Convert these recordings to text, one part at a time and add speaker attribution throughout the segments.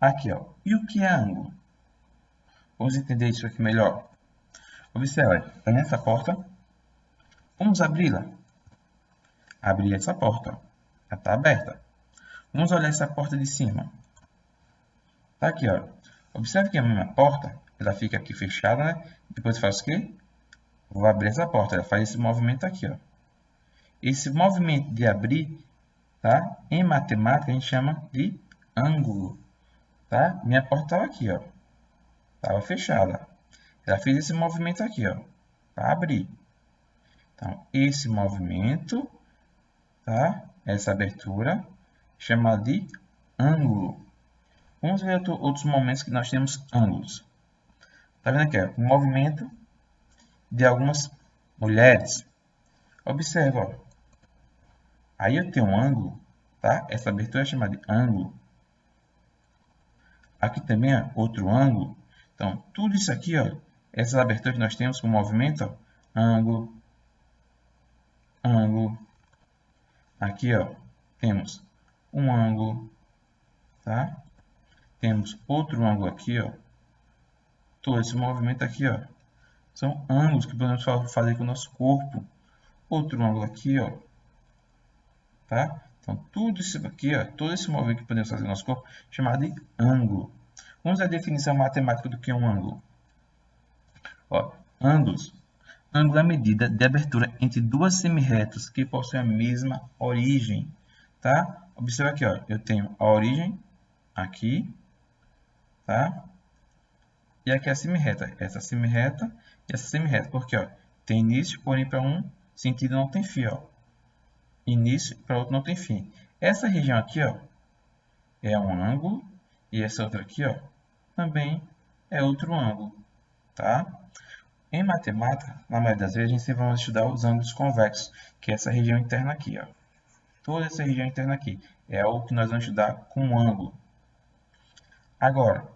Speaker 1: Aqui, ó. E o que é ângulo? Vamos entender isso aqui melhor. Observe, está nessa porta. Vamos abri-la. Abrir essa porta, ó. Ela está aberta. Vamos olhar essa porta de cima. Tá aqui, ó. Observe que a minha porta, ela fica aqui fechada, né? Depois faz o quê? Vou abrir essa porta. Ela faz esse movimento aqui, ó. Esse movimento de abrir, tá? Em matemática a gente chama de ângulo, tá? Minha porta estava aqui, ó. Estava fechada. Ela fez esse movimento aqui, ó, para abrir. Então, esse movimento, tá? Essa abertura, chama de ângulo. Vamos ver outros momentos que nós temos ângulos. Tá vendo aqui, ó, o movimento de algumas mulheres. Observa, ó. Aí eu tenho um ângulo, tá? Essa abertura é chamada de ângulo. Aqui também é outro ângulo. Então, tudo isso aqui, ó, essas aberturas que nós temos com movimento, ó, ângulo, ângulo. Aqui, ó, temos um ângulo, tá? Temos outro ângulo aqui, ó. Todo esse movimento aqui, ó, são ângulos que podemos fazer com o nosso corpo. Outro ângulo aqui, ó, tá? Então, tudo isso aqui, ó, todo esse movimento que podemos fazer no nosso corpo, chamado de ângulo. Vamos à definição matemática do que é um ângulo. Ó, ângulos. Ângulo é a medida de abertura entre duas semirretas que possuem a mesma origem, tá? Observa aqui, ó, eu tenho a origem aqui, tá? E aqui é a semirreta, essa semirreta e essa semirreta, porque, ó, tem início, porém para um sentido não tem fim, ó. Início, para outro não tem fim. Essa região aqui, ó, é um ângulo e essa outra aqui, ó, também é outro ângulo, tá? Em matemática, na maioria das vezes, a gente sempre vai estudar os ângulos convexos, que é essa região interna aqui, ó. Toda essa região interna aqui é o que nós vamos estudar com ângulo. Agora,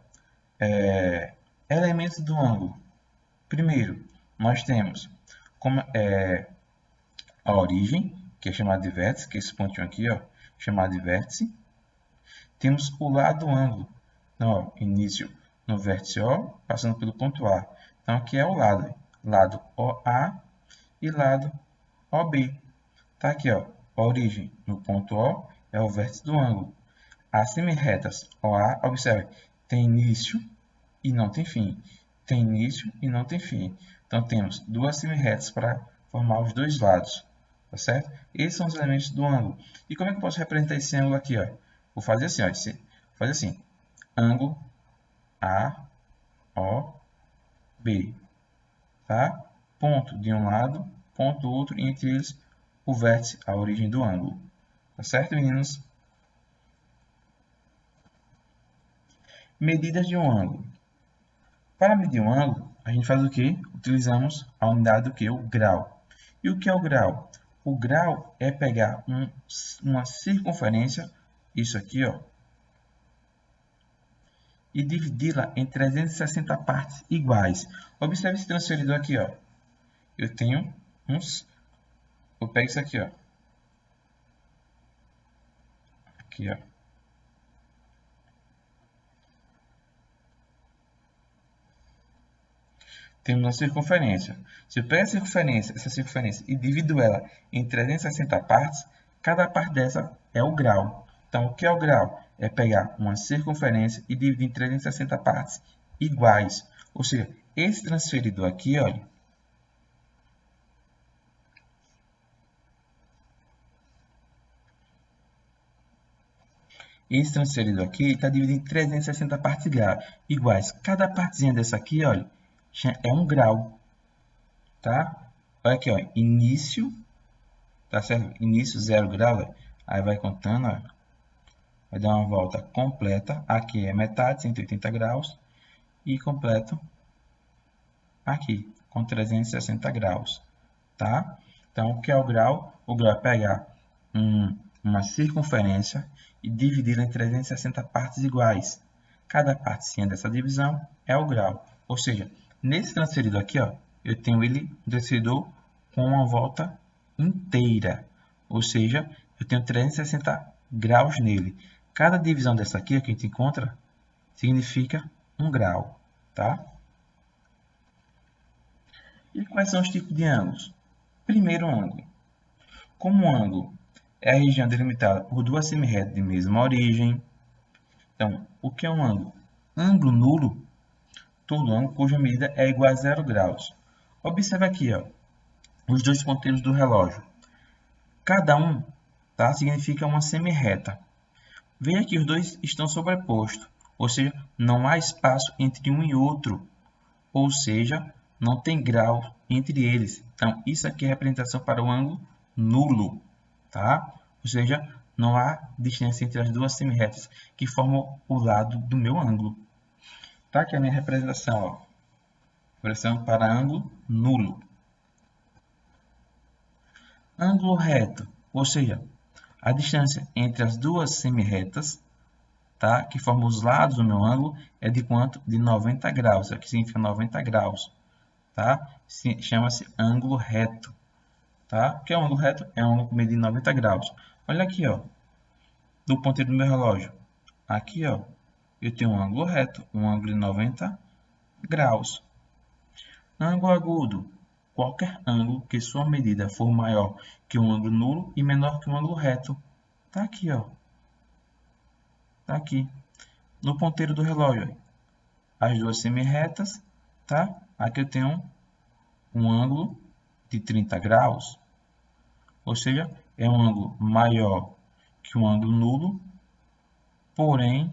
Speaker 1: elementos do ângulo. Primeiro, nós temos a origem, que é chamada de vértice, que é esse pontinho aqui, ó, chamado de vértice. Temos o lado do ângulo. Então, ó, início no vértice O, passando pelo ponto A. Então, aqui é o lado. Lado OA e lado OB. Tá aqui, ó, a origem no ponto O é o vértice do ângulo. As semirretas OA, observe, tem início e não tem fim. Tem início e não tem fim. Então, temos duas semirretas para formar os dois lados. Tá certo? Esses são os elementos do ângulo. E como é que eu posso representar esse ângulo aqui, ó? Vou fazer assim, ó. Vou fazer assim. Ângulo AOB. Tá? Ponto de um lado, ponto do outro, e entre eles o vértice, a origem do ângulo. Tá certo, meninos? Medidas de um ângulo. Para medir um ângulo, a gente faz o quê? Utilizamos a unidade do que? O grau. E o que é o grau? O grau é pegar uma circunferência, isso aqui, ó, e dividi-la em 360 partes iguais. Observe esse transferidor aqui, ó. Eu tenho eu pego isso aqui, ó. Aqui, ó. Temos uma circunferência. Se eu pegar essa circunferência e divido ela em 360 partes, cada parte dessa é o grau. Então, o que é o grau? É pegar uma circunferência e dividir em 360 partes iguais. Ou seja, esse transferidor aqui, olha, esse transferidor aqui está dividido em 360 partes iguais. Cada partezinha dessa aqui, olha, é um grau, tá? Olha aqui, ó, início, tá certo? Início 0 grau, ó. Aí vai contando, ó, vai dar uma volta completa. Aqui é metade, 180 graus, e completo aqui, com 360 graus, tá? Então, o que é o grau? O grau é pegar uma circunferência e dividi-la em 360 partes iguais. Cada partezinha dessa divisão é o grau. Ou seja, nesse transferido aqui, ó, eu tenho ele um transferidor com uma volta inteira. Ou seja, eu tenho 360 graus nele. Cada divisão dessa aqui que a gente encontra significa 1 grau, tá? E quais são os tipos de ângulos? Primeiro ângulo. Como o ângulo é a região delimitada por duas semirretas de mesma origem, então, o que é um ângulo? Ângulo nulo, todo ângulo cuja medida é igual a 0 graus. Observe aqui, ó, os dois ponteiros do relógio. Cada um, tá, significa uma semirreta. Veja que os dois estão sobrepostos, ou seja, não há espaço entre um e outro, ou seja, não tem grau entre eles. Então, isso aqui é representação para o ângulo nulo, tá? Ou seja, não há distância entre as duas semirretas que formam o lado do meu ângulo. Tá? Aqui é a minha representação, ó. Representação para ângulo nulo. Ângulo reto, ou seja, a distância entre as duas semirretas, tá, que formam os lados do meu ângulo, é de quanto? De 90 graus. Aqui significa 90 graus. Tá? Chama-se ângulo reto. Tá? O que é um ângulo reto? É um ângulo com medida de 90 graus. Olha aqui, ó, do ponteiro do meu relógio. Aqui, ó, eu tenho um ângulo reto, um ângulo de 90 graus. Ângulo agudo. Qualquer ângulo que sua medida for maior que um ângulo nulo e menor que um ângulo reto. Tá aqui, ó. Tá aqui. No ponteiro do relógio, as duas semirretas, tá? Aqui eu tenho um ângulo de 30 graus. Ou seja, é um ângulo maior que um ângulo nulo, porém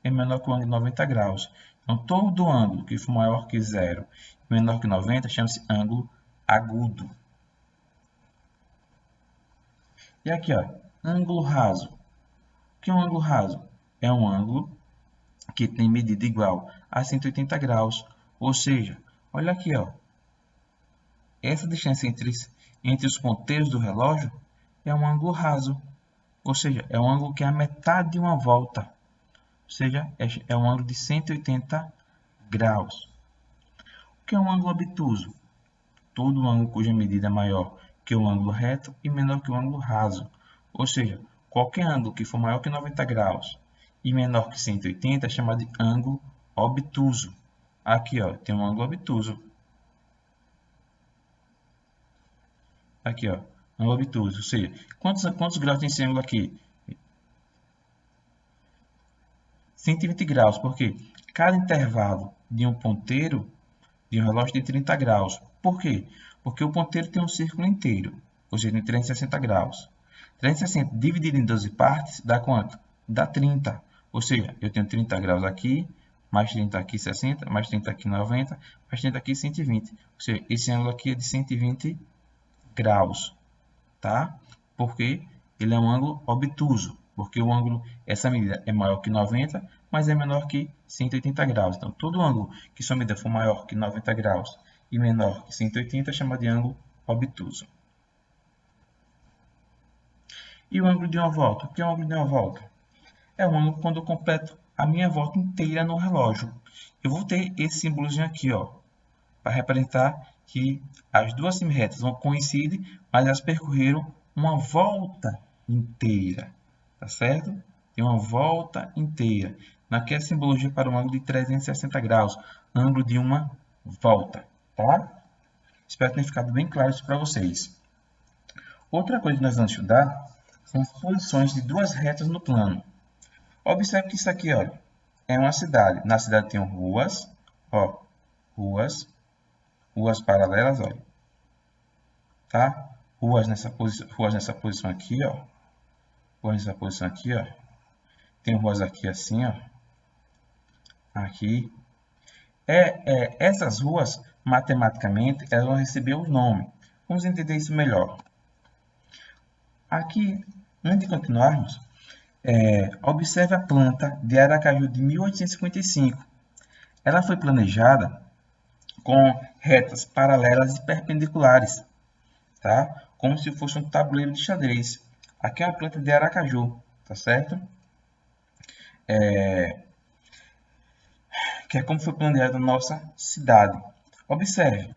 Speaker 1: é menor que o ângulo de 90 graus. Então, todo ângulo que for maior que 0 e menor que 90 chama-se ângulo agudo. E aqui, ó, ângulo raso. O que é um ângulo raso? É um ângulo que tem medida igual a 180 graus. Ou seja, olha aqui, ó, essa distância entre os ponteiros do relógio é um ângulo raso. Ou seja, é um ângulo que é a metade de uma volta. Ou seja, é um ângulo de 180 graus. O que é um ângulo obtuso? Todo ângulo cuja medida é maior que o ângulo reto e menor que o ângulo raso. Ou seja, qualquer ângulo que for maior que 90 graus e menor que 180 é chamado de ângulo obtuso. Aqui, ó, tem um ângulo obtuso. Aqui, ó, ângulo obtuso. Ou seja, quantos graus tem esse ângulo aqui? 120 graus, porque cada intervalo de um ponteiro de um relógio tem 30 graus. Por quê? Porque o ponteiro tem um círculo inteiro, ou seja, tem 360 graus. 360 dividido em 12 partes dá quanto? Dá 30. Ou seja, eu tenho 30 graus aqui, mais 30 aqui 60, mais 30 aqui 90, mais 30 aqui 120. Ou seja, esse ângulo aqui é de 120 graus, tá? Porque ele é um ângulo obtuso, porque o ângulo, essa medida é maior que 90, mas é menor que 180 graus. Então, todo ângulo que sua medida for maior que 90 graus e menor que 180 é chamado de ângulo obtuso. E o ângulo de uma volta? O que é o ângulo de uma volta? É um ângulo quando eu completo a minha volta inteira no relógio. Eu vou ter esse símbolozinho aqui, ó, para representar que as duas semirretas vão coincidir, mas elas percorreram uma volta inteira, tá certo? Tem uma volta inteira. Aqui é a simbologia para o ângulo de 360 graus, ângulo de uma volta, tá? Espero que tenha ficado bem claro isso para vocês. Outra coisa que nós vamos estudar são as posições de duas retas no plano. Observe que isso aqui, olha, é uma cidade. Na cidade tem ruas, ó, ruas paralelas, olha, tá? Ruas nessa posição aqui, ó. Ruas nessa posição aqui, ó. Tem ruas aqui assim, ó. Aqui. Essas ruas, matematicamente, elas vão receber o nome. Vamos entender isso melhor. Aqui, antes de continuarmos, observe a planta de Aracaju de 1855. Ela foi planejada com retas paralelas e perpendiculares, tá? Como se fosse um tabuleiro de xadrez. Aqui é uma planta de Aracaju, tá certo? Que é como foi planejada a nossa cidade. Observe,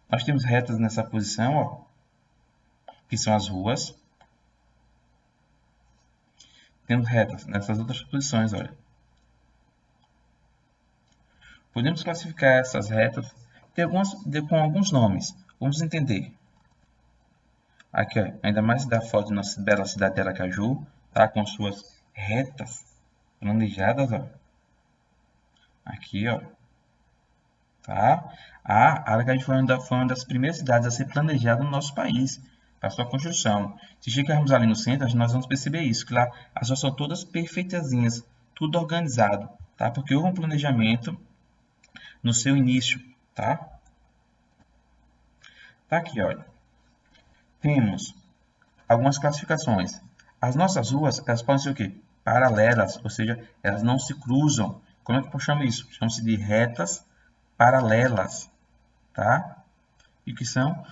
Speaker 1: nós temos retas nessa posição, ó, que são as ruas. Temos retas nessas outras posições, olha. Podemos classificar essas retas com alguns nomes. Vamos entender. Aqui, ó, ainda mais da foto da nossa bela cidade de Aracaju, tá? Com suas retas planejadas, ó. Aqui, ó. Tá? Aracaju foi uma das primeiras cidades a ser planejada no nosso país para sua construção. Se chegarmos ali no centro, nós vamos perceber isso, que lá as ruas são todas perfeitazinhas, tudo organizado, tá? Porque houve um planejamento no seu início, tá? Tá aqui, olha. Temos algumas classificações. As nossas ruas, elas podem ser o quê? Paralelas, ou seja, elas não se cruzam. Como é que eu chamo isso? Chama-se de retas paralelas, tá? E que são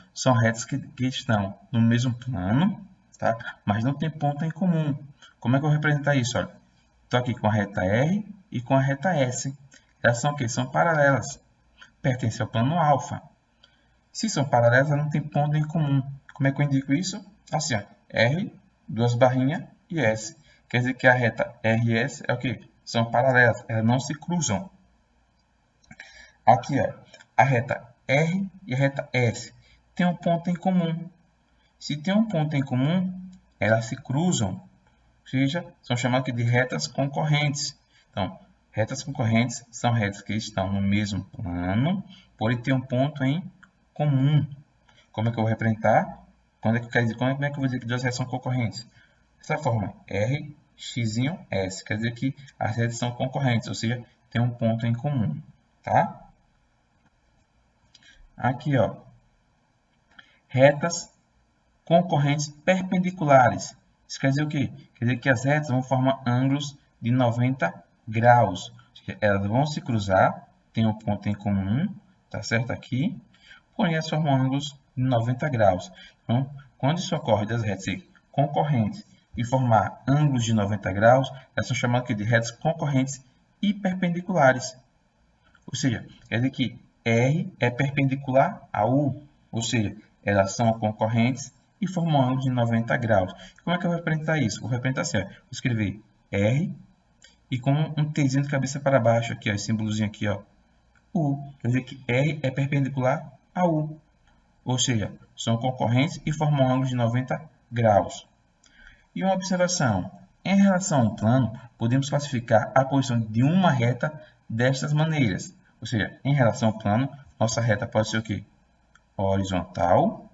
Speaker 1: retas que estão no mesmo plano, tá? Mas não tem ponto em comum. Como é que eu vou representar isso? Olha, estou aqui com a reta R e com a reta S. Elas são o quê? São paralelas. Pertencem ao plano alfa. Se são paralelas, elas não tem ponto em comum. Como é que eu indico isso? Assim, ó, R, duas barrinhas e S. Quer dizer que a reta R e S é o quê? São paralelas, elas não se cruzam. Aqui, ó, a reta R e a reta S tem um ponto em comum. Se tem um ponto em comum, elas se cruzam, ou seja, são chamadas de retas concorrentes. Então, retas concorrentes são retas que estão no mesmo plano, porém tem um ponto em comum. Como é que eu vou representar? Como é que eu vou dizer que duas retas são concorrentes? Dessa forma, R, X, S. Quer dizer que as retas são concorrentes, ou seja, tem um ponto em comum. Tá? Aqui, ó, retas concorrentes perpendiculares. Isso quer dizer o quê? Quer dizer que as retas vão formar ângulos de 90 graus. Elas vão se cruzar, tem um ponto em comum, tá certo aqui, porém elas formam ângulos de 90 graus. Então, quando isso ocorre das retas concorrentes e formar ângulos de 90 graus, elas são chamadas aqui de retas concorrentes e perpendiculares. Ou seja, quer dizer que R é perpendicular a U, ou seja, elas são concorrentes e formam um ângulo de 90 graus. Como é que eu vou representar isso? Vou representar assim, ó. Vou escrever R e com um Tzinho de cabeça para baixo aqui, ó, esse símbolozinho aqui, ó, U. Quer dizer que R é perpendicular a U, ou seja, são concorrentes e formam um ângulo de 90 graus. E uma observação, em relação ao plano, podemos classificar a posição de uma reta destas maneiras. Ou seja, em relação ao plano, nossa reta pode ser o quê? Horizontal,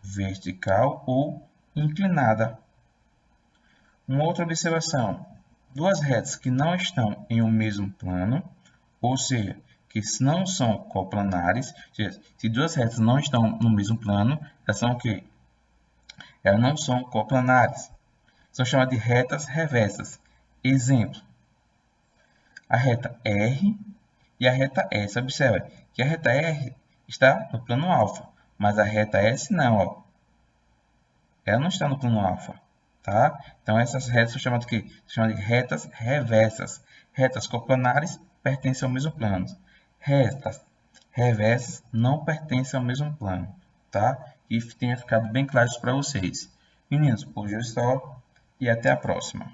Speaker 1: vertical ou inclinada. Uma outra observação, duas retas que não estão em um mesmo plano, ou seja, que não são coplanares, se duas retas não estão no mesmo plano, elas são o quê? Elas não são coplanares. São chamadas de retas reversas. Exemplo, a reta R e a reta S. Observe que a reta R está no plano alfa, mas a reta S não, ó. Ela não está no plano alfa, tá? Então essas retas são chamadas de quê? São chamadas de retas reversas. Retas coplanares pertencem ao mesmo plano. Retas reversas não pertencem ao mesmo plano, tá? E tenha ficado bem claro isso para vocês. Meninos, por hoje é só e até a próxima.